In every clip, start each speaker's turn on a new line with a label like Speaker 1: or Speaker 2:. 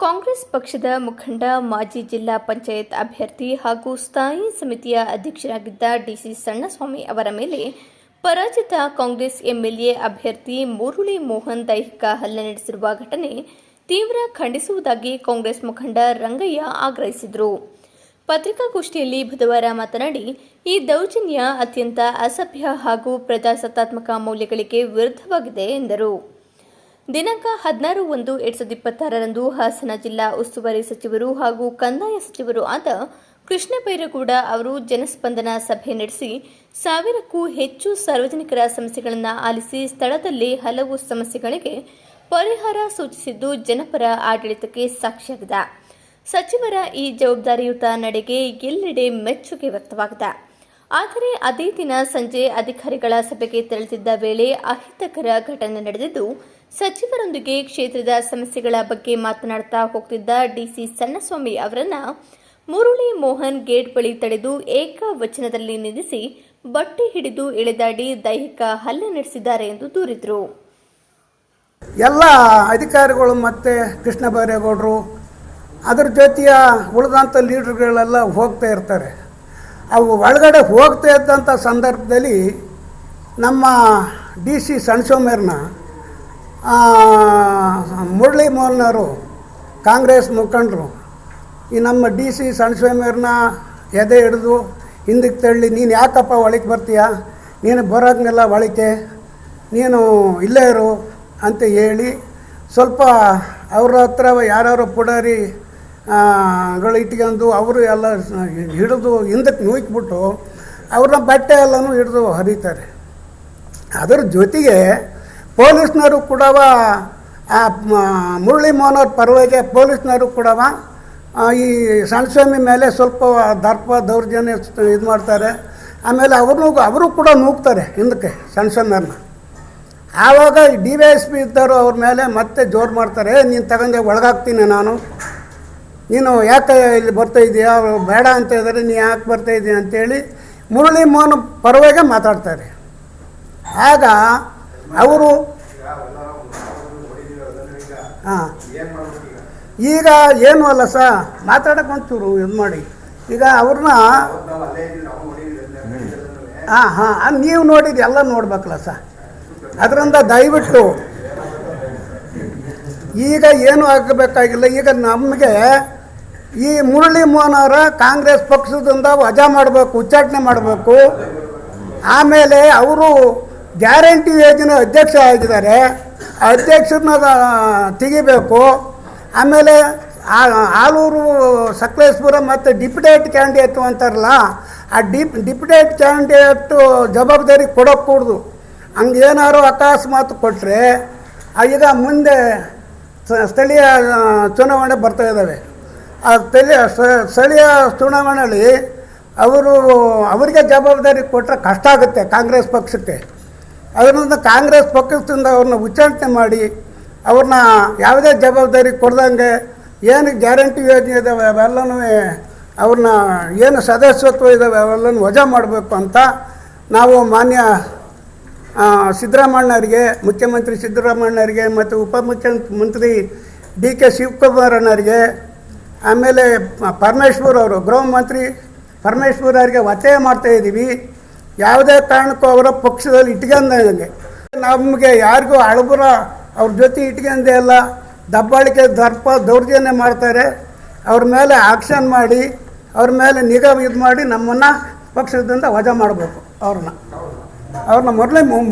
Speaker 1: ಕಾಂಗ್ರೆಸ್ ಪಕ್ಷದ ಮುಖಂಡ, ಮಾಜಿ ಜಿಲ್ಲಾ ಪಂಚಾಯತ್ ಅಭ್ಯರ್ಥಿ ಹಾಗೂ ಸ್ಥಾಯಿ ಸಮಿತಿಯ ಅಧ್ಯಕ್ಷರಾಗಿದ್ದ ಡಿಸಿ ಸಣ್ಣಸ್ವಾಮಿ ಅವರ ಮೇಲೆ ಪರಾಜಿತ ಕಾಂಗ್ರೆಸ್ ಎಂಎಲ್ಎ ಅಭ್ಯರ್ಥಿ ಮುರಳಿ ಮೋಹನ್ ದೈಹಿಕ ಹಲ್ಲೆ ನಡೆಸಿರುವ ಘಟನೆ ತೀವ್ರ ಖಂಡಿಸುವುದಾಗಿ ಕಾಂಗ್ರೆಸ್ ಮುಖಂಡ ರಂಗಯ್ಯ ಆಗ್ರಹಿಸಿದರು. ಪತ್ರಿಕಾಗೋಷ್ಠಿಯಲ್ಲಿ ಬುಧವಾರ ಮಾತನಾಡಿ, ಈ ದೌರ್ಜನ್ಯ ಅತ್ಯಂತ ಅಸಭ್ಯ ಹಾಗೂ ಪ್ರಜಾಸತ್ತಾತ್ಮಕ ಮೌಲ್ಯಗಳಿಗೆ ವಿರುದ್ಧವಾಗಿದೆ ಎಂದರು. ದಿನಾಂಕ 16/1/2026ರಂದು ಹಾಸನ ಜಿಲ್ಲಾ ಉಸ್ತುವಾರಿ ಸಚಿವರು ಹಾಗೂ ಕಂದಾಯ ಸಚಿವರು ಆದ ಕೃಷ್ಣ ಬೈರೇಗೌಡ ಅವರು ಜನಸ್ಪಂದನ ಸಭೆ ನಡೆಸಿ 1000ಕ್ಕೂ ಹೆಚ್ಚು ಸಾರ್ವಜನಿಕರ ಸಮಸ್ಯೆಗಳನ್ನು ಆಲಿಸಿ ಸ್ಥಳದಲ್ಲೇ ಹಲವು ಸಮಸ್ಯೆಗಳಿಗೆ ಪರಿಹಾರ ಸೂಚಿಸಿದ್ದು ಜನಪರ ಆಡಳಿತಕ್ಕೆ ಸಾಕ್ಷಿಯಾಗಿದೆ. ಸಚಿವರ ಈ ಜವಾಬ್ದಾರಿಯುತ ನಡೆಗೆ ಎಲ್ಲೆಡೆ ಮೆಚ್ಚುಗೆ ವ್ಯಕ್ತವಾಗಿದೆ. ಆದರೆ ಅದೇ ದಿನ ಸಂಜೆ ಅಧಿಕಾರಿಗಳ ಸಭೆಗೆ ತೆರಳುತ್ತಿದ್ದ ವೇಳೆ ಅಹಿತಕರ ಘಟನೆ ನಡೆದಿದ್ದು, ಸಚಿವರೊಂದಿಗೆ ಕ್ಷೇತ್ರದ ಸಮಸ್ಯೆಗಳ ಬಗ್ಗೆ ಮಾತನಾಡುತ್ತಾ ಹೋಗ್ತಿದ್ದ ಡಿಸಿ ಸಣ್ಣಸ್ವಾಮಿ ಅವರನ್ನ ಮುರಳಿ ಮೋಹನ್ ಗೇಟ್ ಬಳಿ ತಡೆದು ಏಕವಚನದಲ್ಲಿ ನಿಂದಿಸಿ ಬಟ್ಟೆ ಹಿಡಿದು ಎಳೆದಾಡಿ ದೈಹಿಕ ಹಲ್ಲೆ ನಡೆಸಿದ್ದಾರೆ ಎಂದು ದೂರಿದರು.
Speaker 2: ಎಲ್ಲ ಅಧಿಕಾರಿಗಳು ಮತ್ತು ಕೃಷ್ಣ ಬೈರೇಗೌಡರು ಅದರ ಜೊತೆಯ ಉಳಿದಂಥ ಲೀಡರ್ಗಳೆಲ್ಲ ಹೋಗ್ತಾ ಇರ್ತಾರೆ. ಅವು ಒಳಗಡೆ ಹೋಗ್ತಾ ಇದ್ದಂಥ ಸಂದರ್ಭದಲ್ಲಿ ನಮ್ಮ ಡಿ ಸಿ ಸಣ್ಣಸ್ವಾಮಿಯವ್ರನ್ನ ಮುರಳಿ ಮೋಹನ್ನವರು ಕಾಂಗ್ರೆಸ್ ಮುಖಂಡರು ಈ ನಮ್ಮ ಡಿ ಸಿ ಸಣ್ಣಸ್ವಾಮಿಯವ್ರನ್ನ ಎದೆ ಹಿಡಿದು ಹಿಂದಕ್ಕೆ ತಳ್ಳಿ, ನೀನು ಯಾಕಪ್ಪ ಒಳಗೆ ಬರ್ತೀಯ, ನೀನು ಬರೋದನ್ನೆಲ್ಲ ಒಳಗೆ, ನೀನು ಇಲ್ಲೇ ಇರು ಅಂತ ಹೇಳಿ ಸ್ವಲ್ಪ ಅವ್ರ ಹತ್ರ ಯಾರು ಪುಡಾರಿ ಗಳು ಇಟ್ಕೊಂಡು ಅವರು ಎಲ್ಲ ಹಿಡಿದು ಹಿಂದಕ್ಕೆ ನೂಕ್ಬಿಟ್ಟು ಅವ್ರನ್ನ ಬಟ್ಟೆ ಎಲ್ಲನೂ ಹಿಡಿದು ಹರಿತಾರೆ. ಅದರ ಜೊತೆಗೆ ಪೊಲೀಸ್ನವರು ಕೂಡ ಮುರಳಿ ಮೋಹನ್ ಪರವಾಗಿ ಪೊಲೀಸ್ನವರು ಕೂಡ ಈ ಸಣ್ಣಸ್ವಾಮಿ ಮೇಲೆ ಸ್ವಲ್ಪ ದರ್ಪ ದೌರ್ಜನ್ಯ ಇದು ಮಾಡ್ತಾರೆ. ಆಮೇಲೆ ಅವರು ಕೂಡ ನೂಗ್ತಾರೆ ಹಿಂದಕ್ಕೆ ಸಣ್ಣಸ್ವಾಮಿಯವ್ರನ್ನ. ಆವಾಗ DYSP ಇದ್ದರು ಅವ್ರ ಮೇಲೆ ಮತ್ತೆ ಜೋರು ಮಾಡ್ತಾರೆ, ನೀನು ತಗೊಂಡೆ ಒಳಗಾಗ್ತೀನಿ ನಾನು, ನೀನು ಯಾಕೆ ಇಲ್ಲಿ ಬರ್ತಾಯಿದ್ದೀಯಾ, ಬೇಡ ಅಂತ ಇದ್ದಾರೆ, ನೀನು ಯಾಕೆ ಬರ್ತಾಯಿದ್ದೀಯ ಅಂತೇಳಿ ಮುರಳಿ ಮೋಹನ್ ಪರವಾಗಿ ಮಾತಾಡ್ತಾರೆ. ಆಗ ಅವರು ಈಗ ಏನು ಅಲ್ಲ ಮಾತಾಡೋಕೆ ಒಂಚೂರು ಇದು ಮಾಡಿ, ಈಗ ಅವ್ರನ್ನ ನೀವು ನೋಡಿದ್ದು ಎಲ್ಲ ನೋಡ್ಬೇಕಲ್ಲ ಅದರಿಂದ ದಯವಿಟ್ಟು ಈಗ ಏನು ಆಗಬೇಕಾಗಿಲ್ಲ. ಈಗ ನಮಗೆ ಈ ಮುರಳಿ ಮೋಹನ್ ಅವರ ಕಾಂಗ್ರೆಸ್ ಪಕ್ಷದಿಂದ ವಜಾ ಮಾಡಬೇಕು, ಉಚ್ಚಾಟನೆ ಮಾಡಬೇಕು. ಆಮೇಲೆ ಅವರು ಗ್ಯಾರಂಟಿ ಯೋಜನೆ ಅಧ್ಯಕ್ಷ ಆಗಿದ್ದಾರೆ, ಅಧ್ಯಕ್ಷರನ್ನ ತೆಗಿಬೇಕು. ಆಮೇಲೆ ಆಲೂರು, ಸಕಲೇಶ್ಪುರ ಮತ್ತು ಡಿಪ್ಯುಟೇಟ್ ಕ್ಯಾಂಡಿಡೇಟು ಅಂತಾರಲ್ಲ, ಆ ಡಿಪ್ಯುಟೇಟ್ ಕ್ಯಾಂಡಿಡೇಟು ಜವಾಬ್ದಾರಿ ಕೊಡೋಕ್ಕೂಡ್ದು. ಹಂಗೇನಾದ್ರು ಅಕಸ್ಮಾತ್ ಕೊಟ್ಟರೆ ಈಗ ಮುಂದೆ ಸ್ಥಳೀಯ ಚುನಾವಣೆ ಬರ್ತಾ ಇದ್ದಾವೆ. ಆ ಸ್ಥಳೀಯ ಚುನಾವಣೆಯಲ್ಲಿ ಅವರಿಗೆ ಜವಾಬ್ದಾರಿ ಕೊಟ್ಟರೆ ಕಷ್ಟ ಆಗುತ್ತೆ ಕಾಂಗ್ರೆಸ್ ಪಕ್ಷಕ್ಕೆ. ಅದರಿಂದ ಕಾಂಗ್ರೆಸ್ ಪಕ್ಷದಿಂದ ಅವ್ರನ್ನ ಉಚ್ಚಾಟನೆ ಮಾಡಿ ಅವ್ರನ್ನ ಯಾವುದೇ ಜವಾಬ್ದಾರಿ ಕೊಡ್ದಂಗೆ ಏನು ಗ್ಯಾರಂಟಿ ಯೋಜನೆ ಇದ್ದಾವೆ ಅವೆಲ್ಲನೂ ಅವ್ರನ್ನ ಏನು ಸದಸ್ಯತ್ವ ಇದ್ದಾವೆ ಅವೆಲ್ಲನೂ ವಜಾ ಮಾಡಬೇಕು ಅಂತ ನಾವು ಮಾನ್ಯ ಸಿದ್ದರಾಮಣ್ಣವರಿಗೆ, ಮುಖ್ಯಮಂತ್ರಿ ಸಿದ್ದರಾಮಣ್ಣವರಿಗೆ ಮತ್ತು ಉಪಮುಖ್ಯಮಂತ್ರಿ DK ಶಿವಕುಮಾರಣ್ಣವರಿಗೆ, ಆಮೇಲೆ ಪರಮೇಶ್ವರ್ ಅವರು ಗೃಹ ಮಂತ್ರಿ ಪರಮೇಶ್ವರ್ ಅವರಿಗೆ ಒತ್ತಾಯ ಮಾಡ್ತಾಯಿದ್ದೀವಿ. ಯಾವುದೇ ಕಾರಣಕ್ಕೂ ಅವರ ಪಕ್ಷದಲ್ಲಿ ಇಟ್ಕೊಂಡಂಗೆ ನಮಗೆ ಯಾರಿಗೂ ಅಳಬುರ ಅವ್ರ ಜೊತೆ ಇಟ್ಕೊಂಡೆ ಎಲ್ಲ ದಬ್ಬಾಳಿಕೆ ದರ್ಪ ದೌರ್ಜನ್ಯ ಮಾಡ್ತಾರೆ. ಅವ್ರ ಮೇಲೆ ಆಕ್ಷನ್ ಮಾಡಿ ಅವ್ರ ಮೇಲೆ ನಿಗಾ ಇದು ಮಾಡಿ ನಮ್ಮನ್ನು ಪಕ್ಷದಿಂದ ವಜಾ ಮಾಡಬೇಕು. ಅವ್ರನ್ನ ಮುರಳಿ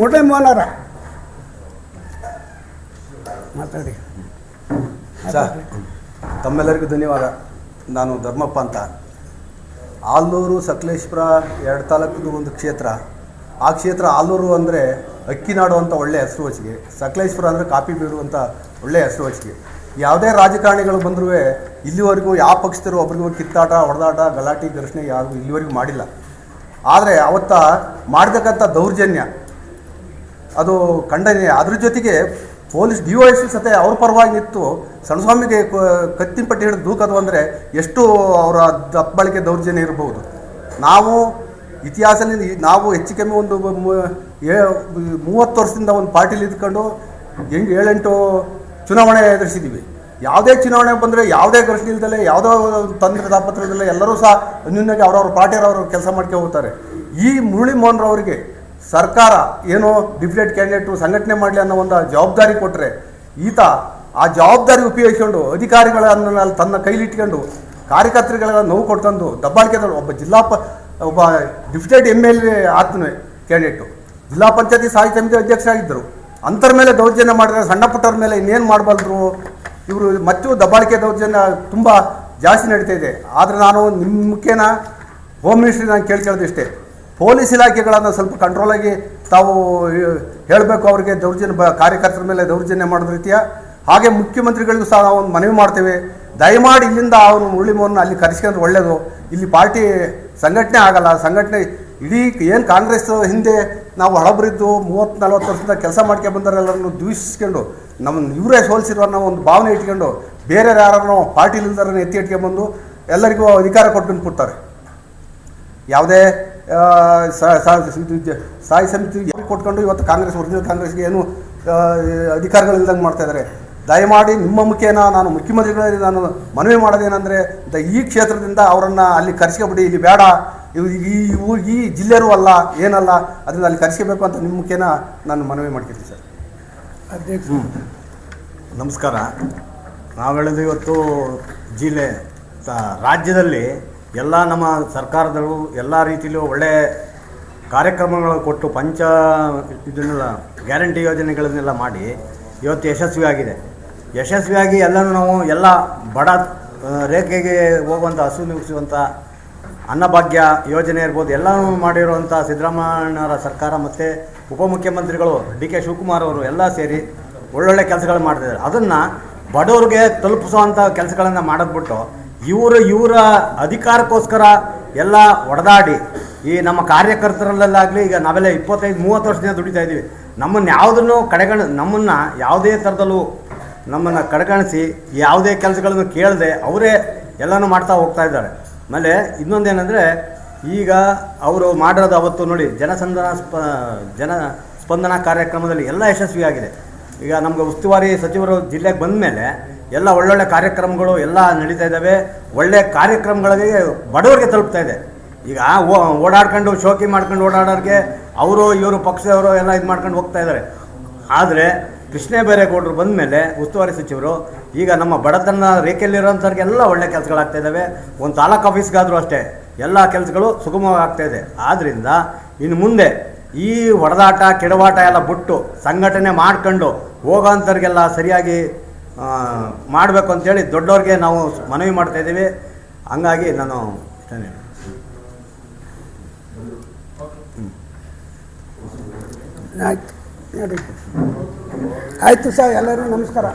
Speaker 2: ಮೋಹನರ ಮಾತಾಡಿ.
Speaker 3: ತಮ್ಮೆಲ್ಲರಿಗೂ ಧನ್ಯವಾದ. ನಾನು ಧರ್ಮಪ್ಪ ಅಂತ. ಆಲೂರು ಸಕಲೇಶ್ಪುರ 2 ತಾಲೂಕಿದು ಒಂದು ಕ್ಷೇತ್ರ. ಆ ಕ್ಷೇತ್ರ ಆಲೂರು ಅಂದರೆ ಅಕ್ಕಿನಾಡು ಅಂತ ಒಳ್ಳೆಯ ಹೆಸರುವಾಚಿಗೆ, ಸಕಲೇಶ್ಪುರ ಅಂದರೆ ಕಾಫಿ ಬೀಡು ಅಂತ ಒಳ್ಳೆಯ ಹೆಸರುವಾಚಿಗೆ. ಯಾವುದೇ ರಾಜಕಾರಣಿಗಳು ಬಂದರೂ ಇಲ್ಲಿವರೆಗೂ ಯಾವ ಪಕ್ಷದರು ಒಬ್ರಿಗೂ ಕಿತ್ತಾಟ, ಹೊಡೆದಾಟ, ಗಲಾಟೆ, ಘರ್ಷಣೆ ಯಾರಿಗೂ ಇಲ್ಲಿವರೆಗೂ ಮಾಡಿಲ್ಲ. ಆದರೆ ಅವತ್ತ ಮಾಡತಕ್ಕಂಥ ದೌರ್ಜನ್ಯ ಅದು ಖಂಡನೀಯ. ಅದ್ರ ಜೊತೆಗೆ ಪೊಲೀಸ್ DYSP ಸತೆ ಅವ್ರ ಪರವಾಗಿ ನಿಂತು ಸಣ್ಣಸ್ವಾಮಿಗೆ ಕತ್ತಿಪಟ್ಟಿ ಹಿಡಿದು ದೂಕೋದು ಅಂದರೆ ಎಷ್ಟು ಅವರ ದಬ್ಬಾಳಿಕೆ ದೌರ್ಜನ್ಯ ಇರಬಹುದು. ನಾವು ಇತಿಹಾಸದಿಂದ ನಾವು ಹೆಚ್ಚು ಕಮ್ಮಿ ಒಂದು 30 ವರ್ಷದಿಂದ ಒಂದು ಪಾರ್ಟಿಲಿ ಇದ್ಕೊಂಡು 7-8 ಚುನಾವಣೆ ಎದುರಿಸಿದ್ದೀವಿ. ಯಾವುದೇ ಚುನಾವಣೆ ಬಂದರೆ ಯಾವುದೇ ಘರ್ಷಣೆ ಇಲ್ದಲೆ ಯಾವುದೋ ತೊಂದರೆ ತಾಪತ್ರದಲ್ಲೇ ಎಲ್ಲರೂ ಸಹ ಅನ್ಯೂನ್ಯವಾಗಿ ಅವ್ರವ್ರ ಪಾರ್ಟಿಯವರು ಕೆಲಸ ಮಾಡ್ಕೊಂಡು ಹೋಗ್ತಾರೆ. ಈ ಮುರಳಿ ಮೋಹನ್ ಅವರಿಗೆ ಸರ್ಕಾರ ಏನೋ ಡಿಫ್ರೆಂಟ್ ಕ್ಯಾಂಡಿಡೇಟು ಸಂಘಟನೆ ಮಾಡಲಿ ಅನ್ನೋ ಒಂದು ಜವಾಬ್ದಾರಿ ಕೊಟ್ಟರೆ ಈತ ಆ ಜವಾಬ್ದಾರಿ ಉಪಯೋಗಿಸ್ಕೊಂಡು ಅಧಿಕಾರಿಗಳನ್ನ ತನ್ನ ಕೈಲಿಟ್ಕೊಂಡು ಕಾರ್ಯಕರ್ತರುಗಳ ನೋವು ಕೊಡ್ಕೊಂಡು ದಬ್ಬಾಳಿಕೆಗಳು ಒಬ್ಬ ಡಿಫ್ರೆಂಟ್ MLA ಆತನೇ ಕ್ಯಾಂಡಿಡೇಟು ಜಿಲ್ಲಾ ಪಂಚಾಯತಿ ಸ್ಥಾಯಿ ಸಮಿತಿ ಅಧ್ಯಕ್ಷರಾಗಿದ್ದರು. ಅಂತರ ಮೇಲೆ ದೌರ್ಜನ್ಯ ಮಾಡಿದ್ರೆ ಸಣ್ಣ ಪುಟ್ಟವ್ರ ಮೇಲೆ ಇನ್ನೇನು ಮಾಡಬಲ್ಲರು ಇವರು. ಮತ್ತು ದಬ್ಬಾಳಿಕೆ ದೌರ್ಜನ್ಯ ತುಂಬ ಜಾಸ್ತಿ ನಡೀತಾ ಇದೆ. ಆದರೆ ನಾನು ನಿಮ್ಮ ಮುಖೇನ ಹೋಮ್ ಮಿನಿಸ್ಟ್ರಿ ನಾನು ಕೇಳ್ಕೊಳ್ಳೋದಿಷ್ಟೇ, ಪೊಲೀಸ್ ಇಲಾಖೆಗಳನ್ನು ಸ್ವಲ್ಪ ಕಂಟ್ರೋಲಾಗಿ ತಾವು ಹೇಳಬೇಕು. ಅವರಿಗೆ ದೌರ್ಜನ್ಯ ಕಾರ್ಯಕರ್ತರ ಮೇಲೆ ದೌರ್ಜನ್ಯ ಮಾಡೋದ ರೀತಿಯ ಹಾಗೆ ಮುಖ್ಯಮಂತ್ರಿಗಳಿಗೂ ಸಹ ನಾವು ಒಂದು ಮನವಿ ಮಾಡ್ತೇವೆ. ದಯಮಾಡಿ ಇಲ್ಲಿಂದ ಅವನು ಮುರಳಿ ಮೋಹನ್ ಅಲ್ಲಿ ಕರೆಸ್ಕೊಂಡ್ರೆ ಒಳ್ಳೆಯದು. ಇಲ್ಲಿ ಪಾರ್ಟಿ ಸಂಘಟನೆ ಆಗಲ್ಲ. ಸಂಘಟನೆ ಇಡೀ ಏನು ಕಾಂಗ್ರೆಸ್ ಹಿಂದೆ ನಾವು ಹಳಬರಿದ್ದು 30-40 ವರ್ಷದಿಂದ ಕೆಲಸ ಮಾಡ್ಕೊಂಡು ಬಂದವರೆಲ್ಲರನ್ನು ದೂಷಿಸ್ಕೊಂಡು ಇವರೇ ಸೋಲಿಸಿರೋ ಅನ್ನೋ ಒಂದು ಭಾವನೆ ಇಟ್ಕೊಂಡು ಬೇರೆ ಯಾರನ್ನೋ ಪಾರ್ಟಿಲಿಲ್ದಾರನ್ನು ಎತ್ತಿ ಇಟ್ಕೊಂಡ್ಬಂದು ಎಲ್ಲರಿಗೂ ಅಧಿಕಾರ ಕೊಟ್ಕೊಂಡು ಕೊಡ್ತಾರೆ. ಯಾವುದೇ ಸ್ಥಾಯಿ ಸಮಿತಿ ಕೊಟ್ಕೊಂಡು ಇವತ್ತು ಕಾಂಗ್ರೆಸ್ ಒರಿಜಿನಲ್ ಕಾಂಗ್ರೆಸ್ಗೆ ಏನು ಅಧಿಕಾರಗಳಿಲ್ದಂಗೆ ಮಾಡ್ತಾಯಿದ್ದಾರೆ. ದಯಮಾಡಿ ನಿಮ್ಮ ಮುಖೇನ ನಾನು ಮುಖ್ಯಮಂತ್ರಿಗಳಲ್ಲಿ ನಾನು ಮನವಿ ಮಾಡೋದೇನೆಂದರೆ ಈ ಕ್ಷೇತ್ರದಿಂದ ಅವರನ್ನು ಅಲ್ಲಿ ಕರೆಸ್ಕೊಬಿಡಿ, ಇಲ್ಲಿ ಬೇಡ, ಈ ಜಿಲ್ಲೆಯೂ ಅಲ್ಲ ಏನಲ್ಲ, ಅದರಿಂದ ಅಲ್ಲಿ ಕರೆಸ್ಕೋಬೇಕು ಅಂತ ನಿಮ್ಮ ಮುಖೇನ ನಾನು ಮನವಿ ಮಾಡ್ಕೊಳ್ತೀನಿ ಸರ್.
Speaker 2: ಅಧ್ಯಕ್ಷ
Speaker 4: ನಮಸ್ಕಾರ. ನಾವು ಹೇಳಿದ ಇವತ್ತು ಜಿಲ್ಲೆ ರಾಜ್ಯದಲ್ಲಿ ಎಲ್ಲ ನಮ್ಮ ಸರ್ಕಾರದವರು ಎಲ್ಲ ರೀತಿಯಲ್ಲೂ ಒಳ್ಳೆಯ ಕಾರ್ಯಕ್ರಮಗಳು ಕೊಟ್ಟು ಇದನ್ನೆಲ್ಲ ಗ್ಯಾರಂಟಿ ಯೋಜನೆಗಳನ್ನೆಲ್ಲ ಮಾಡಿ ಇವತ್ತು ಯಶಸ್ವಿಯಾಗಿ ಎಲ್ಲನೂ ನಾವು ಎಲ್ಲ ಬಡ ರೇಖೆಗೆ ಹೋಗುವಂಥ ಹಸು ನಿಲ್ಲಿಸುವಂಥ ಅನ್ನಭಾಗ್ಯ ಯೋಜನೆ ಇರ್ಬೋದು ಎಲ್ಲನೂ ಮಾಡಿರುವಂಥ ಸಿದ್ದರಾಮಯ್ಯನವರ ಸರ್ಕಾರ ಮತ್ತು ಉಪಮುಖ್ಯಮಂತ್ರಿಗಳು DK ಶಿವಕುಮಾರ್ ಅವರು ಎಲ್ಲ ಸೇರಿ ಒಳ್ಳೊಳ್ಳೆ ಕೆಲಸಗಳು ಮಾಡ್ತಿದ್ದಾರೆ. ಅದನ್ನು ಬಡವ್ರಿಗೆ ತಲುಪಿಸುವಂಥ ಕೆಲಸಗಳನ್ನು ಮಾಡೋದ್ಬಿಟ್ಟು ಇವರ ಅಧಿಕಾರಕ್ಕೋಸ್ಕರ ಎಲ್ಲ ಹೊಡೆದಾಡಿ ಈ ನಮ್ಮ ಕಾರ್ಯಕರ್ತರಲ್ಲಾಗಲಿ ಈಗ ನಾವೆಲ್ಲ 25-30 ವರ್ಷದಿಂದ ದುಡಿತಾ ಇದ್ದೀವಿ. ನಮ್ಮನ್ನು ಯಾವುದೇ ಥರದಲ್ಲೂ ನಮ್ಮನ್ನು ಕಡೆಗಣಿಸಿ ಯಾವುದೇ ಕೆಲಸಗಳನ್ನು ಕೇಳದೆ ಅವರೇ ಎಲ್ಲನೂ ಮಾಡ್ತಾ ಹೋಗ್ತಾ ಇದ್ದಾರೆ. ಆಮೇಲೆ ಇನ್ನೊಂದೇನೆಂದರೆ ಈಗ ಅವರು ಮಾಡಿರೋದು ಅವತ್ತು ನೋಡಿ ಜನ ಸ್ಪಂದನ ಕಾರ್ಯಕ್ರಮದಲ್ಲಿ ಎಲ್ಲ ಯಶಸ್ವಿಯಾಗಿದೆ. ಈಗ ನಮಗೆ ಉಸ್ತುವಾರಿ ಸಚಿವರು ಜಿಲ್ಲೆಗೆ ಬಂದ ಮೇಲೆ ಎಲ್ಲ ಒಳ್ಳೊಳ್ಳೆ ಕಾರ್ಯಕ್ರಮಗಳು ಎಲ್ಲ ನಡೀತಾ ಇದ್ದಾವೆ. ಒಳ್ಳೆಯ ಕಾರ್ಯಕ್ರಮಗಳಿಗೆ ಬಡವರಿಗೆ ತಲುಪ್ತಾ ಇದೆ. ಈಗ ಓಡಾಡ್ಕೊಂಡು ಶೋಕಿ ಮಾಡ್ಕೊಂಡು ಓಡಾಡೋರಿಗೆ ಇವರು ಪಕ್ಷದವರು ಎಲ್ಲ ಇದು ಮಾಡ್ಕೊಂಡು ಹೋಗ್ತಾ ಇದ್ದಾರೆ. ಆದರೆ ಕೃಷ್ಣ ಬೈರೇಗೌಡರು ಬಂದ ಮೇಲೆ ಉಸ್ತುವಾರಿ ಸಚಿವರು ಈಗ ನಮ್ಮ ಬಡತನ ರೇಖೆಯಲ್ಲಿರೋಂಥವ್ರಿಗೆಲ್ಲ ಒಳ್ಳೆ ಕೆಲಸಗಳಾಗ್ತಾ ಇದ್ದಾವೆ. ಒಂದು ತಾಲೂಕು ಆಫೀಸ್ಗಾದರೂ ಅಷ್ಟೇ ಎಲ್ಲ ಕೆಲಸಗಳು ಸುಗಮವಾಗಿ ಆಗ್ತಾಯಿದೆ. ಆದ್ದರಿಂದ ಇನ್ನು ಮುಂದೆ ಈ ಹೊಡೆದಾಟ ಕೆಡವಾಟ ಎಲ್ಲ ಬಿಟ್ಟು ಸಂಘಟನೆ ಮಾಡ್ಕೊಂಡು ಹೋಗೋಂಥವ್ರಿಗೆಲ್ಲ ಸರಿಯಾಗಿ ಮಾಡಬೇಕು ಅಂತೇಳಿ ದೊಡ್ಡವ್ರಿಗೆ ನಾವು ಮನವಿ ಮಾಡ್ತಾಯಿದ್ದೀವಿ. ಹಂಗಾಗಿ ನಾನು
Speaker 2: ಆಯ್ತು ಸರ್, ಎಲ್ಲರಿಗೂ ನಮಸ್ಕಾರ.